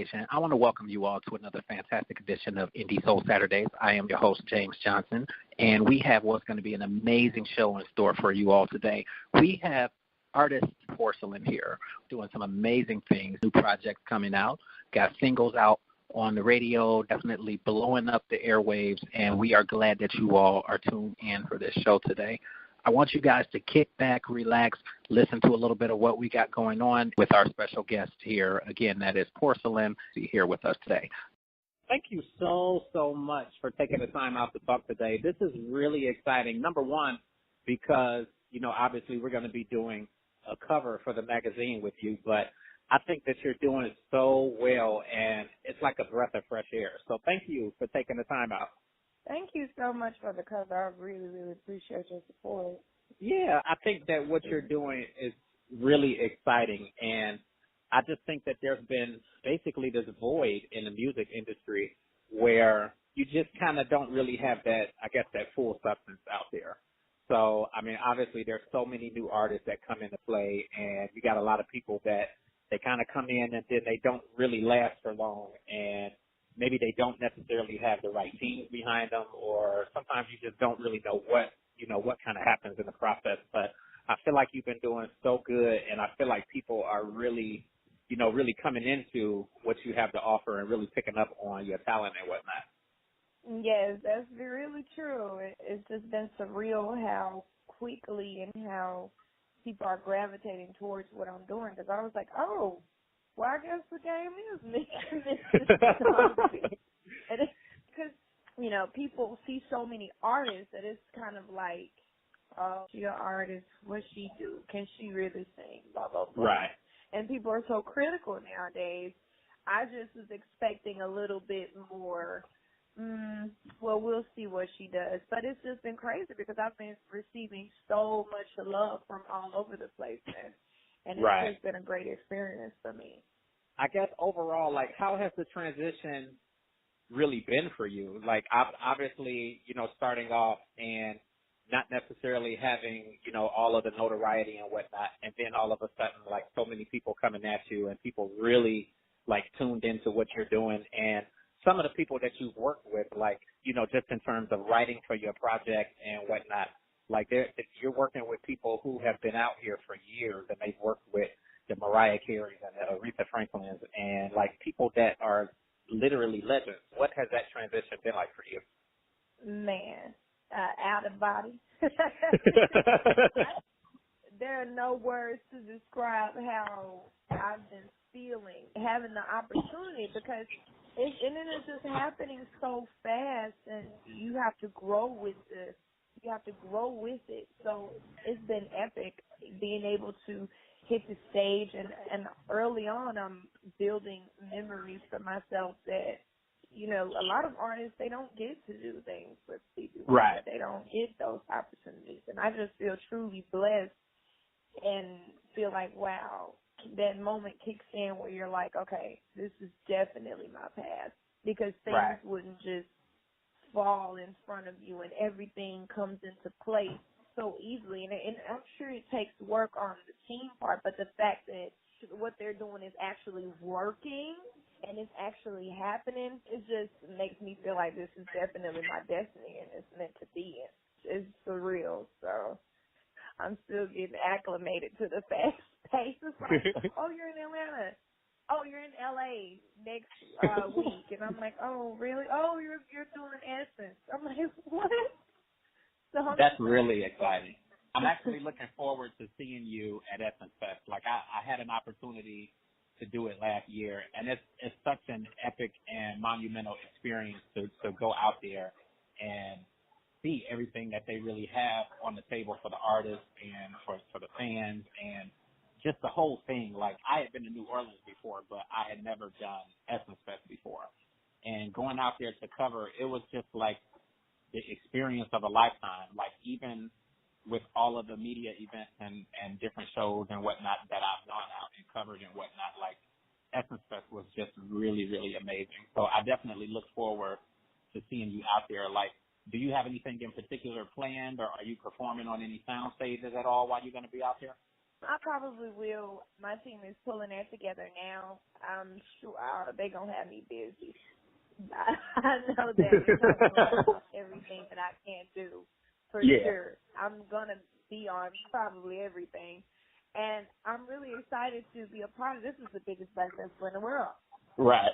Nation. I want to welcome you all to another fantastic edition of Indie Soul Saturdays. I am your host, James Johnson, and we have what's going to be an amazing show in store for you all today. We have Artist Porcelan here doing some amazing things, new projects coming out, got singles out on the radio, definitely blowing up the airwaves, and we are glad that you all are tuned in for this show today. I want you guys to kick back, relax, listen to a little bit of what we got going on with our special guest here. Again, that is Porcelan here with us today. Thank you so much for taking the time out to talk today. This is really exciting. Number one, because, obviously we're going to be doing a cover for the magazine with you, but I think that you're doing it so well, and it's like a breath of fresh air. So thank you for taking the time out. Thank you so much for the cover. I really appreciate your support. Yeah, I think that what you're doing is really exciting, and I just think that there's been basically this void in the music industry where you just kind of don't really have that full substance out there. So, obviously there's so many new artists that come into play, and you got a lot of people that they kind of come in and then they don't really last for long, and maybe they don't necessarily have the right teams behind them, or sometimes you just don't really know what kind of happens in the process. But I feel like you've been doing so good, and I feel like people are really coming into what you have to offer and really picking up on your talent and whatnot. Yes, that's really true. It's just been surreal how quickly and how people are gravitating towards what I'm doing, because I was like, oh, well, I guess the game is me. Because, people see so many artists that it's kind of like, oh, she's an artist, what she do? Can she really sing? Blah, blah, blah. Right. And people are so critical nowadays. I just was expecting a little bit more, well, we'll see what she does. But it's just been crazy because I've been receiving so much love from all over the place, man. And it's just been a great experience for me. I guess overall, how has the transition really been for you? Obviously, starting off and not necessarily having, all of the notoriety and whatnot, and then all of a sudden, so many people coming at you and people really, tuned into what you're doing. And some of the people that you've worked with, just in terms of writing for your project and whatnot, you're working with people who have been out here for years, and they've worked with the Mariah Careys and the Aretha Franklins, and people that are literally legends. What has that transition been like for you? Man, out of body. There are no words to describe how I've been feeling, having the opportunity, because it's just happening so fast, and you have to grow with this. You have to grow with it. So it's been epic being able to hit the stage, and early on I'm building memories for myself that, a lot of artists, they don't get to do things with people. Right. They don't get those opportunities. And I just feel truly blessed and feel like, wow, that moment kicks in where you're like, okay, this is definitely my path, because things wouldn't just fall in front of you and everything comes into place so easily. And I'm sure it takes work on the team part, but the fact that what they're doing is actually working and it's actually happening, it just makes me feel like this is definitely my destiny and it's meant to be. It's surreal. So I'm still getting acclimated to the fast pace. It's like, oh, you're in Atlanta. Oh, you're in LA next week. And I'm like, oh, really? Oh, you're doing Essence. I'm like, what? So that's really exciting. I'm actually looking forward to seeing you at Essence Fest. I had an opportunity to do it last year, and it's such an epic and monumental experience to go out there and see everything that they really have on the table for the artists and for the fans, and just the whole thing. I had been to New Orleans before, but I had never done Essence Fest before. And going out there to cover, it was just the experience of a lifetime. Even with all of the media events and different shows and whatnot that I've gone out and covered and whatnot, Essence Fest was just really, really amazing. So I definitely look forward to seeing you out there. Do you have anything in particular planned, or are you performing on any sound stages at all while you're going to be out there? I probably will. My team is pulling that together now. I'm sure they're going to have me busy. I know that it's not going to be everything that I can't do, for sure. I'm going to be on probably everything. And I'm really excited to be a part of this. Is the biggest black festival in the world. Right.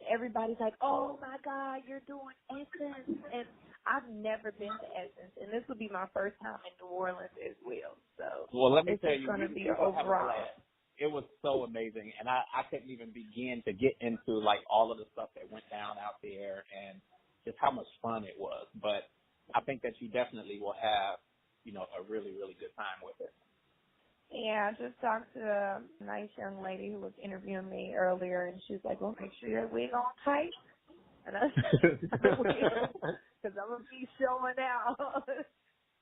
Everybody's like, oh, my God, you're doing Essence. And I've never been to Essence, and this will be my first time in New Orleans as well. So let me tell you, it's going to be overall. It was so amazing, and I couldn't even begin to get into, like, all of the stuff that went down out there and just how much fun it was. But I think that you definitely will have, a really, really good time with it. Yeah, I just talked to a nice young lady who was interviewing me earlier, and she was like, well, make sure your wig on tight. And I said, because I'm going to be showing out.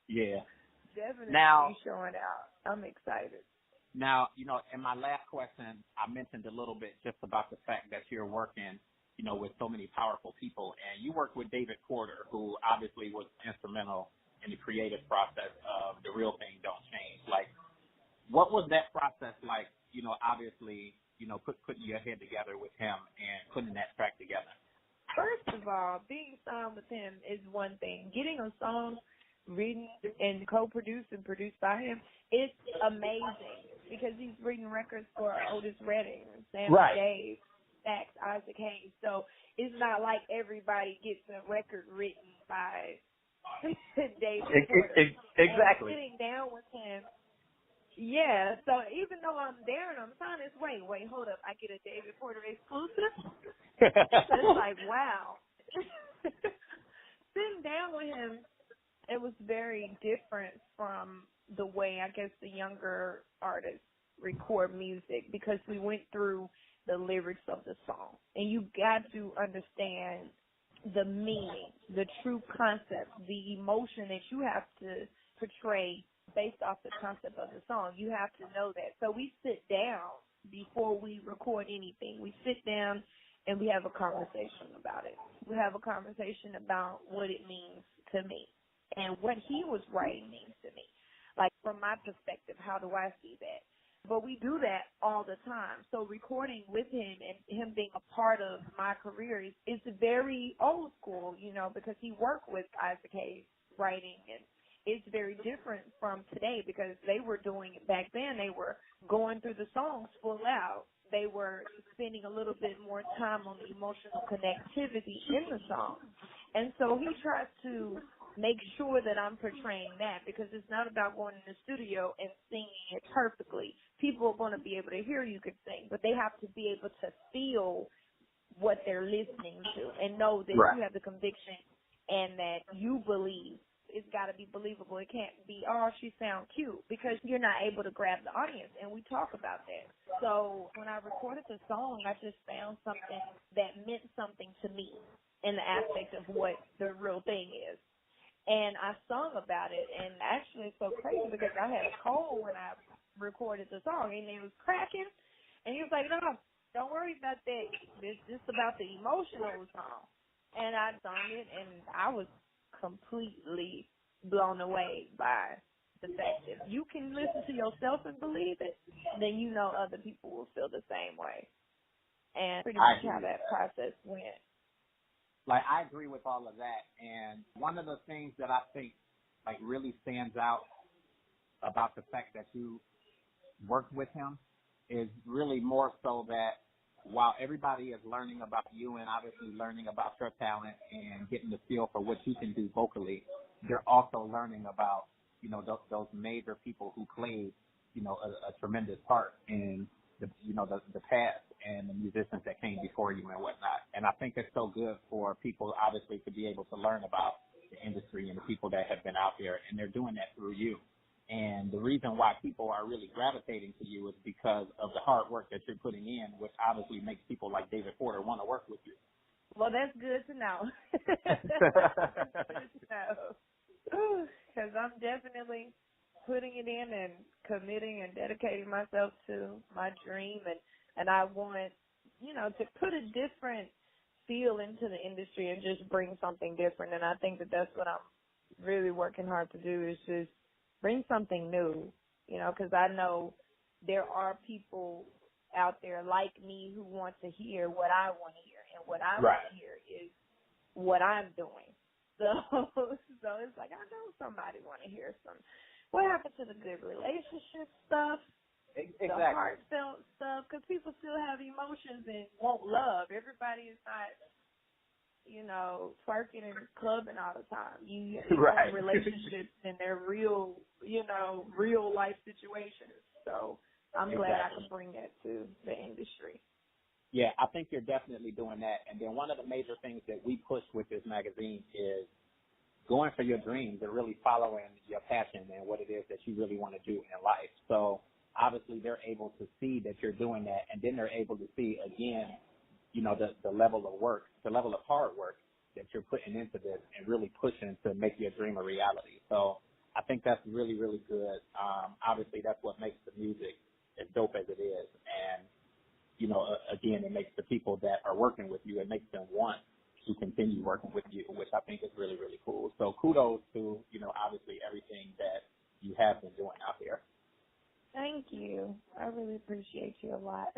Yeah. Definitely now, be showing out. I'm excited. Now, in my last question, I mentioned a little bit just about the fact that you're working, with so many powerful people. And you work with David Porter, who obviously was instrumental in the creative process of The Real Thing Don't Change. Like, what was that process like, obviously, putting your head together with him and putting that track together? First of all, being signed with him is one thing. Getting a song written and co-produced and produced by him, it's amazing because he's written records for Otis Redding, Sam Dave, Sax, Isaac Hayes. So it's not like everybody gets a record written by David Porter. Exactly. And sitting down with him, yeah, so even though I'm there and I'm signed, it's wait, hold up, I get a David Porter exclusive? It's like, wow. Sitting down with him, it was very different from the way, I guess, the younger artists record music because we went through the lyrics of the song. And you got to understand the meaning, the true concept, the emotion that you have to portray based off the concept of the song. You have to know that. So we sit down before we record anything. We sit down and we have a conversation about it. We have a conversation about what it means to me and what he was writing means to me. Like, from my perspective, how do I see that? But we do that all the time. So recording with him and him being a part of my career is very old school, because he worked with Isaac Hayes writing, and it's very different from today because they were doing it back then. They were going through the songs full out. They were spending a little bit more time on the emotional connectivity in the song. And so he tries to make sure that I'm portraying that because it's not about going in the studio and singing it perfectly. People are going to be able to hear you can sing, but they have to be able to feel what they're listening to and know that you have the conviction and that you believe. It's got to be believable. It can't be, oh, she sounds cute, because you're not able to grab the audience, and we talk about that. So when I recorded the song, I just found something that meant something to me in the aspect of what the real thing is. And I sung about it, and actually it's so crazy because I had a cold when I recorded the song, and it was cracking, and he was like, no, don't worry about that. It's just about the emotion of the song. And I sung it, and I was completely blown away by the fact that if you can listen to yourself and believe it, then you know other people will feel the same way. And pretty much how that process went. Like, I agree with all of that. And one of the things that I think, like, really stands out about the fact that you worked with him is really more so that while everybody is learning about you and obviously learning about your talent and getting the feel for what you can do vocally, they're also learning about, those major people who played, a tremendous part in the past and the musicians that came before you and whatnot. And I think it's so good for people, obviously, to be able to learn about the industry and the people that have been out there, and they're doing that through you. And the reason why people are really gravitating to you is because of the hard work that you're putting in, which obviously makes people like David Porter want to work with you. Well, that's good to know. Because I'm definitely putting it in and committing and dedicating myself to my dream. And I want, to put a different feel into the industry and just bring something different. And I think that that's what I'm really working hard to do, is just bring something new you know, because I know there are people out there like me who want to hear what I want to hear, and what I want to hear is what I'm doing. So it's like, I know somebody want to hear some, what happened to the good relationship stuff, Exactly. the heartfelt stuff, because people still have emotions and want love. Everybody is not, you know, twerking and clubbing all the time. You want relationships and they're real, you know, real life situations. So I'm glad I can bring that to the industry. Yeah, I think you're definitely doing that. And then one of the major things that we push with this magazine is going for your dreams and really following your passion and what it is that you really want to do in life. So obviously they're able to see that you're doing that, and then they're able to see, again, you know, the level of work, the level of hard work that you're putting into this and really pushing to make your dream a reality. So I think that's really, really good. Obviously that's what makes the music as dope as it is. And, you know, again, it makes the people that are working with you, it makes them want to continue working with you, which I think is really, really cool. So kudos to, you know, obviously everything that you have been doing out there. Thank you. I really appreciate you a lot.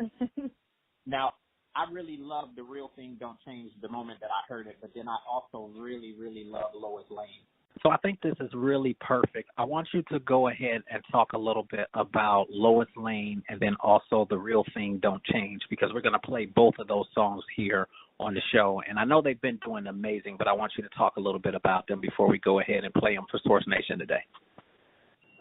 Now, I really love The Real Thing Don't Change the moment that I heard it, but then I also really, really love Lois Lane. So I think this is really perfect. I want you to go ahead and talk a little bit about Lois Lane and then also The Real Thing Don't Change, because we're going to play both of those songs here on the show. And I know they've been doing amazing, but I want you to talk a little bit about them before we go ahead and play them for Source Nation today.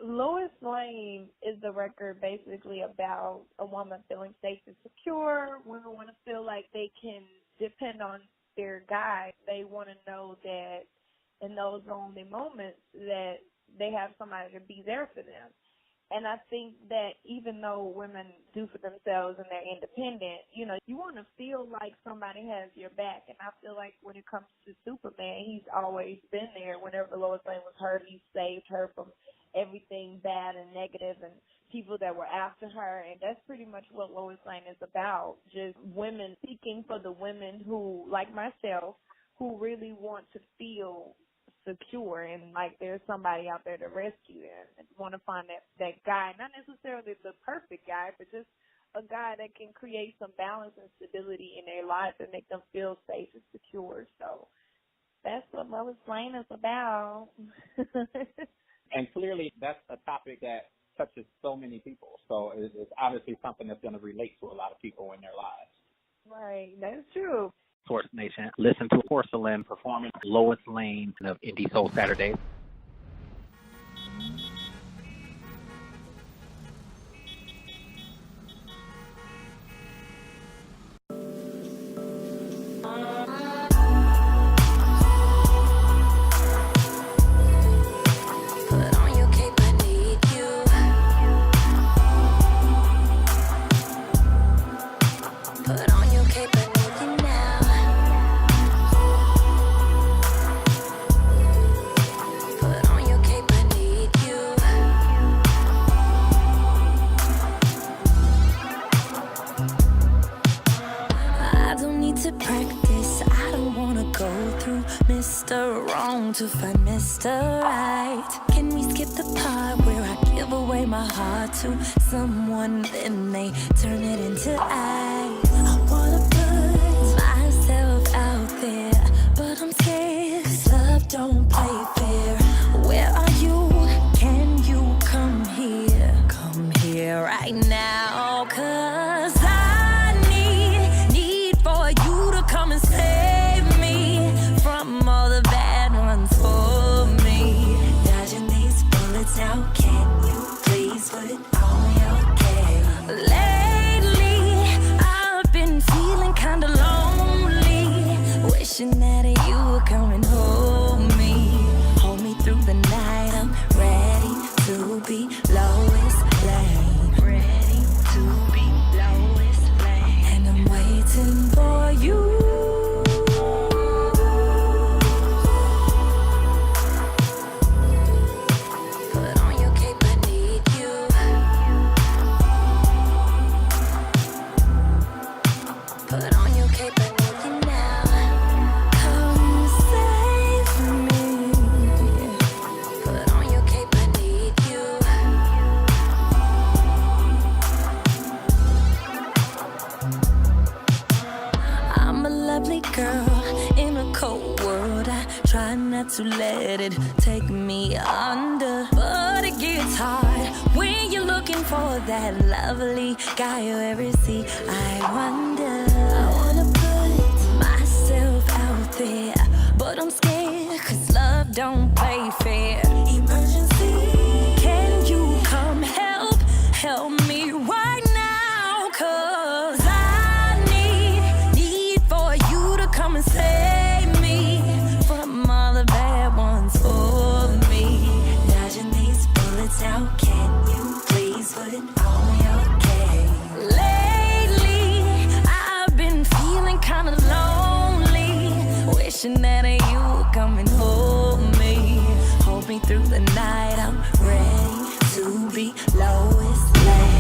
Lois Lane is the record basically about a woman feeling safe and secure. Women want to feel like they can depend on their guy. They want to know that in those lonely moments that they have somebody to be there for them. And I think that even though women do for themselves and they're independent, you know, you want to feel like somebody has your back. And I feel like when it comes to Superman, he's always been there. Whenever Lois Lane was hurt, he saved her from everything bad and negative and people that were after her. And that's pretty much what Lois Lane is about, just women seeking for the women who, like myself, who really want to feel secure and like there's somebody out there to rescue them, and want to find that guy, not necessarily the perfect guy, but just a guy that can create some balance and stability in their life and make them feel safe and secure. So that's what Lois Lane is about. And clearly that's a topic that touches so many people. So it's obviously something that's going to relate to a lot of people in their lives. Right, that's true. Source Nation, listen to Porcelan performing Lois Lane of Indie Soul Saturdays. To find Mr. Right. Can we skip the part where I give away my heart to someone, then they turn it into ice? I wanna put myself out there, but I'm scared, 'cause love don't play fair. Where are you? Can you come here? Come here right now, 'cause I need for you to come and save me from all the bad ones for me. Dodging these bullets now, can you please put on your game? Lately, I've been feeling kinda lonely, wishing that you would come and hold me through the night. I'm ready to be Lois Lane, ready to be Lois Lane, and I'm waiting for you. hard to let it take me under, but it gets hard when you're looking for that lovely guy you ever see. I wonder, I wanna put myself out there, but I'm scared, cause love don't play fair. Emergency, can you come help me right now, cause I need for you to come and save me from all the bad ones for me. Dodging these bullets out, can you please put it on your case? Lately, I've been feeling kinda lonely, wishing that you would come and hold me. Hold me through the night, I'm ready to be Lois Lane.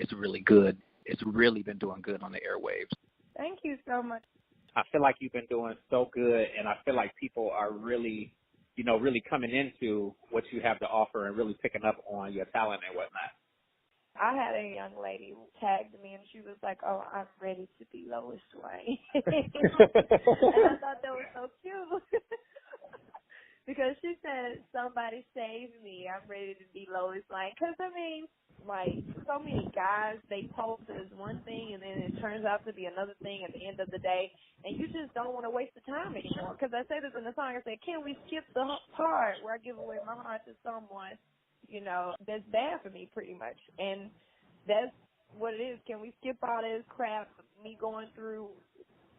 It's really good. It's really been doing good on the airwaves. Thank you so much. I feel like you've been doing so good, and I feel like people are really, really coming into what you have to offer and really picking up on your talent and whatnot. I had a young lady who tagged me, and she was like, "Oh, I'm ready to be Lois Lane." And I thought that was so cute. Because she said, "Somebody save me. I'm ready to be Lois Lane." Because, I mean, like, so many guys, they post as one thing, and then it turns out to be another thing at the end of the day, and you just don't want to waste the time anymore. Because I say this in the song, I say, can we skip the part where I give away my heart to someone, that's bad for me, pretty much. And that's what it is. Can we skip all this crap, me going through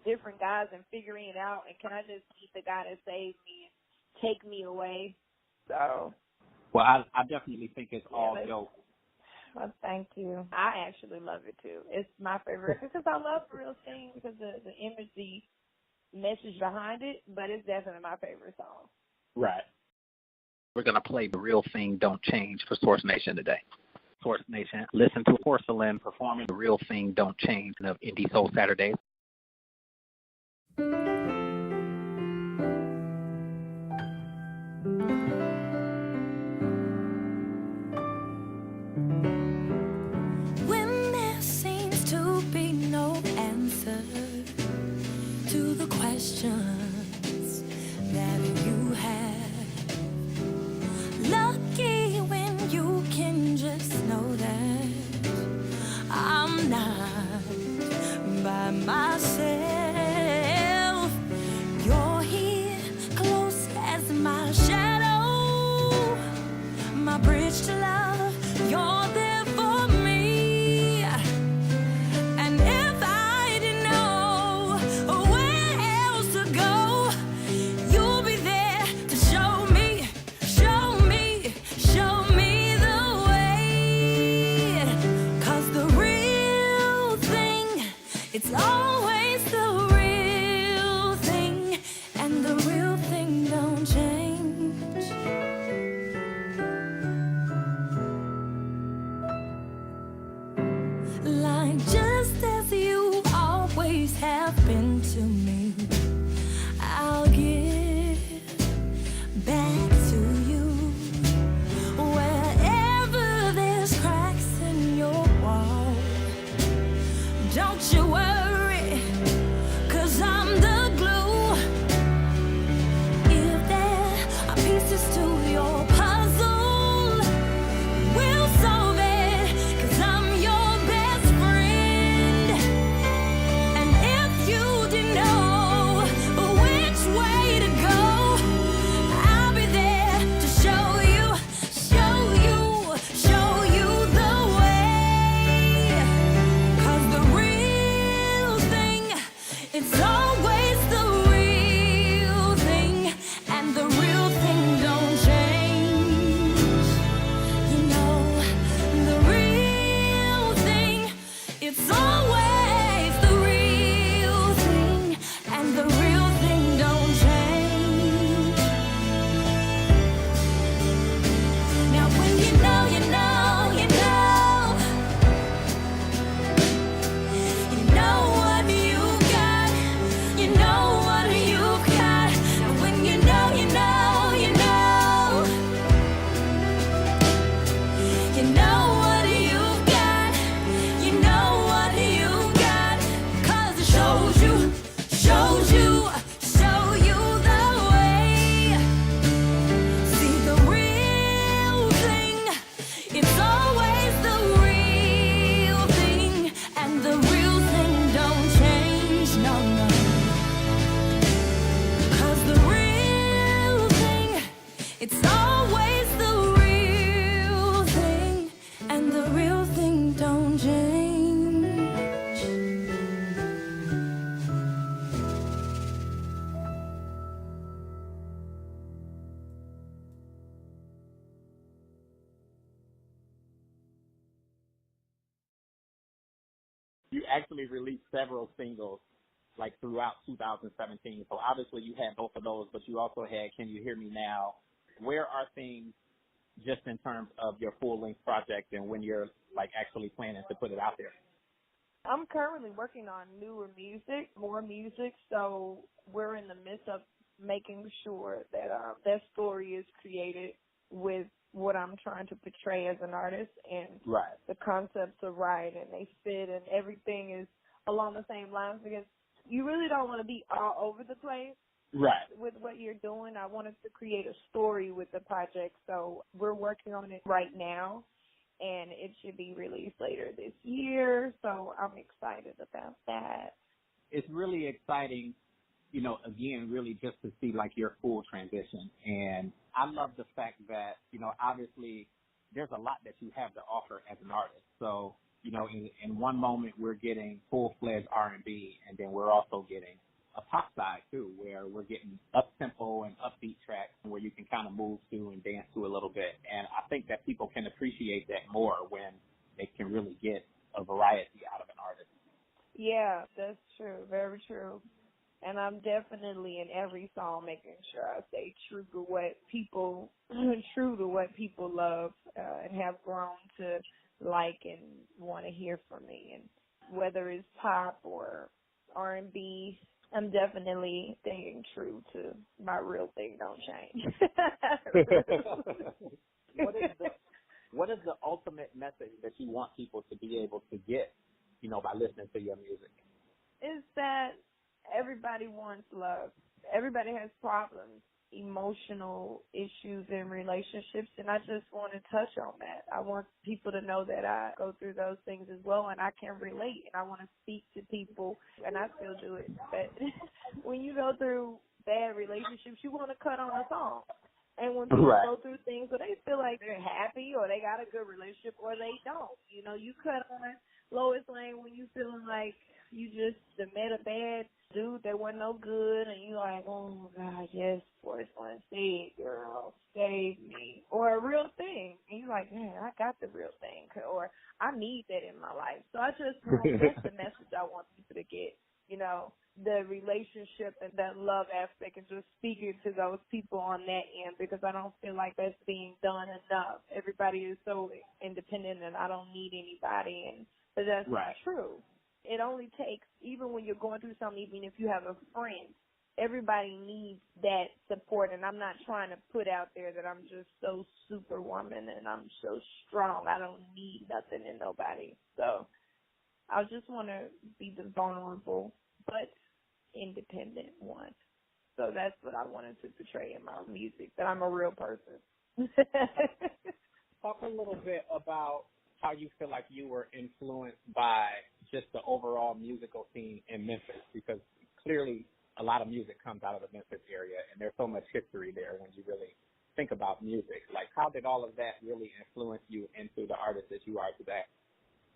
different guys and figuring it out, and can I just keep the guy that saved me and take me away? So. Well, I definitely think it's all dope. Well, thank you. I actually love it, too. It's my favorite because I love the real thing because of the image, the message behind it, but it's definitely my favorite song. Right. We're going to play The Real Thing Don't Change for Source Nation today. Source Nation, listen to Porcelan performing The Real Thing Don't Change of Indie Soul Saturdays. When there seems to be no answer to the questions that you have, lucky when you can just know that I'm not by myself. You're here close as my shadow, my bridge to love. You're there for me, and if I didn't know where else to go, you'll be there to show me the way. 'Cause the real thing, it's always the real thing, and the real thing don't change. Like just as you always have been to me, I'll give back to you. Wherever there's cracks in your wall, don't you worry, 'cause I'm the glue. If there are pieces to your puzzle, we'll solve it, 'cause I'm your best friend. And if you didn't know which way to go, I'll be there to show you the way. 'Cause the real change. You actually released several singles like throughout 2017. So obviously you had both of those, but you also had Can You Hear Me Now? Where are things just in terms of your full-length project and when you're like actually planning to put it out there? I'm currently working on newer music, more music, so we're in the midst of making sure that that story is created with what I'm trying to portray as an artist, and right. The concepts are right and they fit and everything is along the same lines, because you really don't want to be all over the place. Right. With what you're doing. I wanted to create a story with the project, so we're working on it right now, and it should be released later this year, so I'm excited about that. It's really exciting, you know, again, really just to see like your full transition. And I love the fact that, you know, obviously there's a lot that you have to offer as an artist. So, you know, in one moment we're getting full-fledged R&B, and then we're also getting a pop side too, where we're getting up-tempo and upbeat tracks where you can kind of move to and dance to a little bit. And I think that people can appreciate that more when they can really get a variety out of an artist. Yeah, that's true. Very true. And I'm definitely in every song making sure I stay true to what people love and have grown to like and want to hear from me. And whether it's pop or R&B, I'm definitely staying true to my real thing. Don't change. What is the ultimate message that you want people to be able to get, you know, by listening to your music? Is that everybody wants love. Everybody has problems, emotional issues in relationships, and I just want to touch on that. I want people to know that I go through those things as well, and I can relate, and I want to speak to people, and I still do it. But when you go through bad relationships, you want to cut on a song. And when people right. go through things where they feel like they're happy or they got a good relationship or they don't, you know, you cut on Lois Lane when you feeling like you just met a bad dude that wasn't no good, and you like, oh God, yes, Porcelan, save girl, save me, or a real thing, and you like, man, I got the real thing, or I need that in my life. So I just that's the message I want people to get, you know, the relationship and that love aspect, and just speaking to those people on that end, because I don't feel like that's being done enough. Everybody is so independent, and I don't need anybody, but that's right. not true. It only takes, even when you're going through something, even if you have a friend, everybody needs that support. And I'm not trying to put out there that I'm just so superwoman and I'm so strong. I don't need nothing and nobody. So I just want to be the vulnerable but independent one. So that's what I wanted to portray in my music, that I'm a real person. Talk a little bit about how you feel like you were influenced by just the overall musical scene in Memphis, because clearly a lot of music comes out of the Memphis area, and there's so much history there when you really think about music. Like, how did all of that really influence you into the artist that you are today?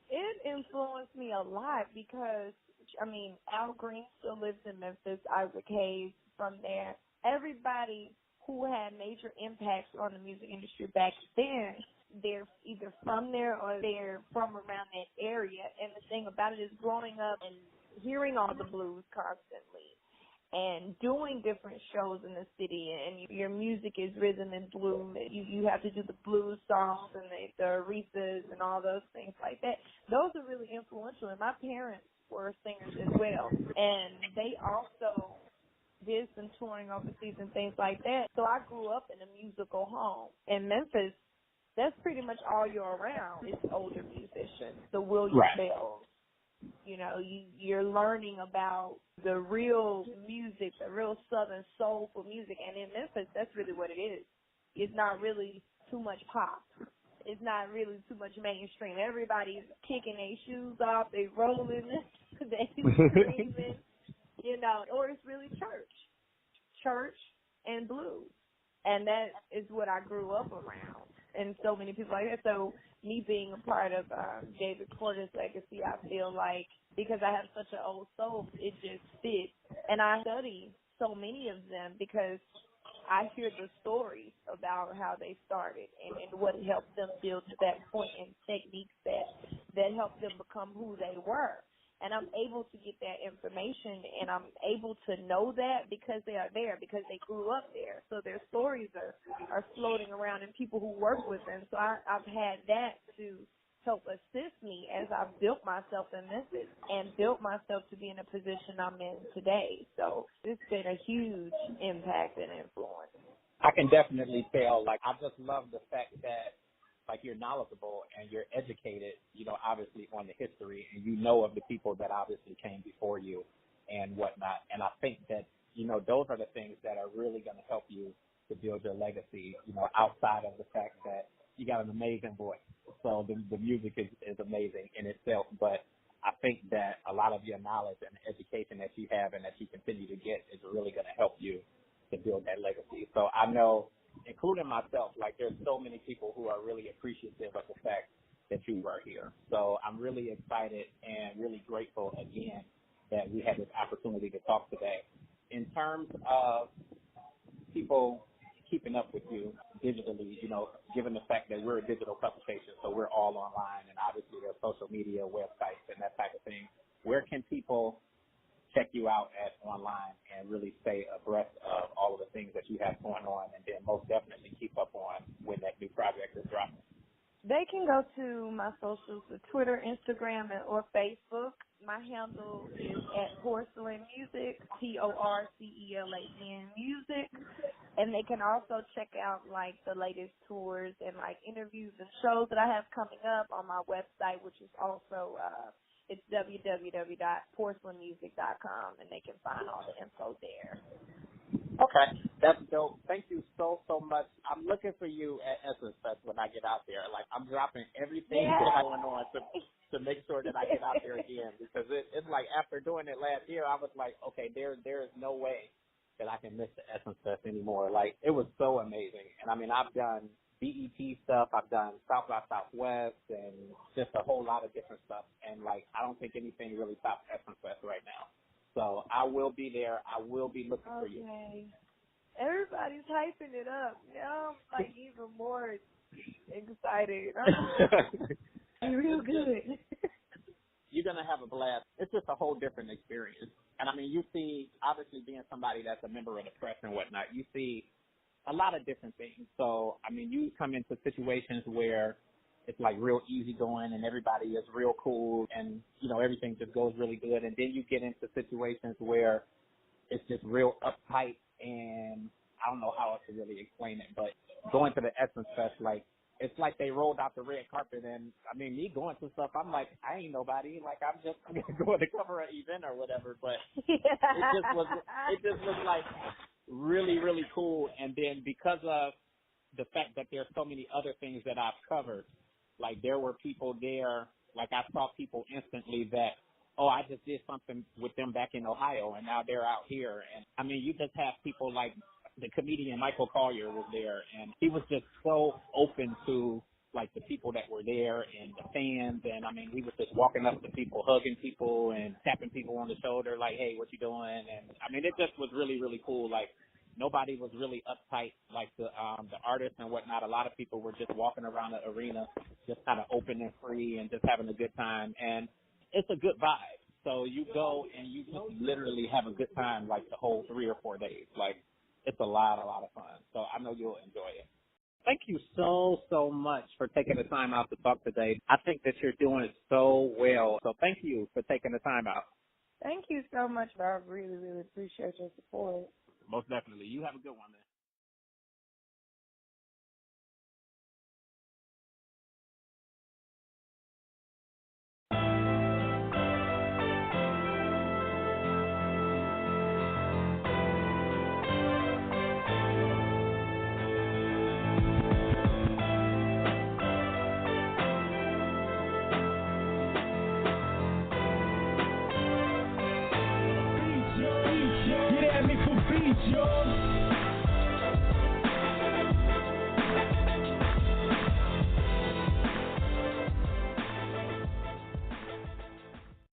It influenced me a lot because, I mean, Al Green still lives in Memphis, Isaac Hayes from there. Everybody who had major impacts on the music industry back then, they're either from there or they're from around that area. And the thing about it is growing up and hearing all the blues constantly and doing different shows in the city, and your music is rhythm and blues. You have to do the blues songs and the Aretha's and all those things like that. Those are really influential. And my parents were singers as well, and they also did some touring overseas and things like that. So I grew up in a musical home. In Memphis, that's pretty much all you're around is older musicians, the William Bells. You know, you're learning about the real music, the real Southern soulful music. And in Memphis, that's really what it is. It's not really too much pop. It's not really too much mainstream. Everybody's kicking their shoes off, they rolling, they screaming, you know, or it's really church and blues. And that is what I grew up around. And so many people like that. So me being a part of David Porter's legacy, I feel like because I have such an old soul, it just fits. And I study so many of them because I hear the stories about how they started and what helped them build to that point and techniques that helped them become who they were. And I'm able to get that information, and I'm able to know that because they are there, because they grew up there. So their stories are floating around in people who work with them. So I've had that to help assist me as I've built myself in Memphis and built myself to be in a position I'm in today. So it's been a huge impact and influence. I can definitely tell. Like, I just love the fact that, like, you're knowledgeable and you're educated, you know, obviously on the history, and you know of the people that obviously came before you and whatnot. And I think that, you know, those are the things that are really going to help you to build your legacy, you know, outside of the fact that you got an amazing voice. So the music is amazing in itself. But I think that a lot of your knowledge and education that you have and that you continue to get is really going to help you to build that legacy. So I know, including myself, like, there's so many people who are really appreciative of the fact that you were here. So I'm really excited and really grateful again that we had this opportunity to talk today. In terms of people keeping up with you digitally, you know, given the fact that we're a digital publication, so we're all online, and obviously there's social media, websites, and that type of thing, where can people check you out at online and really stay abreast of all of the things that you have going on, and then most definitely keep up on when that new project is dropping? They can go to my socials, Twitter, Instagram, or Facebook. My handle is at Porcelan Music, Porcelan Music. And they can also check out, like, the latest tours and, like, interviews and shows that I have coming up on my website, which is also it's www.porcelanmusic.com, and they can find all the info there. Okay, that's dope. Thank you so much. I'm looking for you at Essence Fest when I get out there. Like, I'm dropping everything going on to make sure that I get out there again, because it's like, after doing it last year, I was like, okay, there is no way that I can miss the Essence Fest anymore. Like, it was so amazing. And I mean, I've done BET stuff, I've done South by Southwest, and just a whole lot of different stuff. And, like, I don't think anything really tops Essence Fest right now. So I will be there. I will be looking for you. Everybody's hyping it up. Now I'm, like, even more excited. I'm real good. You're going to have a blast. It's just a whole different experience. And, I mean, you see, obviously being somebody that's a member of the press and whatnot, you see a lot of different things. So, I mean, you come into situations where it's, like, real easygoing and everybody is real cool and, you know, everything just goes really good. And then you get into situations where it's just real uptight, and I don't know how else to really explain it, but going to the Essence Fest, like, it's like they rolled out the red carpet, and, I mean, me going to stuff, I'm like, I ain't nobody. Like, I'm going to cover an event or whatever, but it just was like, really, really cool. And then because of the fact that there's so many other things that I've covered, like, there were people there, like, I saw people instantly that, oh, I just did something with them back in Ohio, and now they're out here. And, I mean, you just have people like the comedian Michael Collier was there, and he was just so open to, like, the people that were there and the fans. And, I mean, he was just walking up to people, hugging people and tapping people on the shoulder, like, hey, what you doing? And, I mean, it just was really, really cool. Like, nobody was really uptight, like the artists and whatnot. A lot of people were just walking around the arena, just kind of open and free and just having a good time. And it's a good vibe. So you go and you just literally have a good time, like, the whole 3 or 4 days. Like, it's a lot of fun. So I know you'll enjoy it. Thank you so much for taking the time out to talk today. I think that you're doing it so well. So thank you for taking the time out. Thank you so much. I really, really appreciate your support. Most definitely. You have a good one, man. Get at me for beats, yo.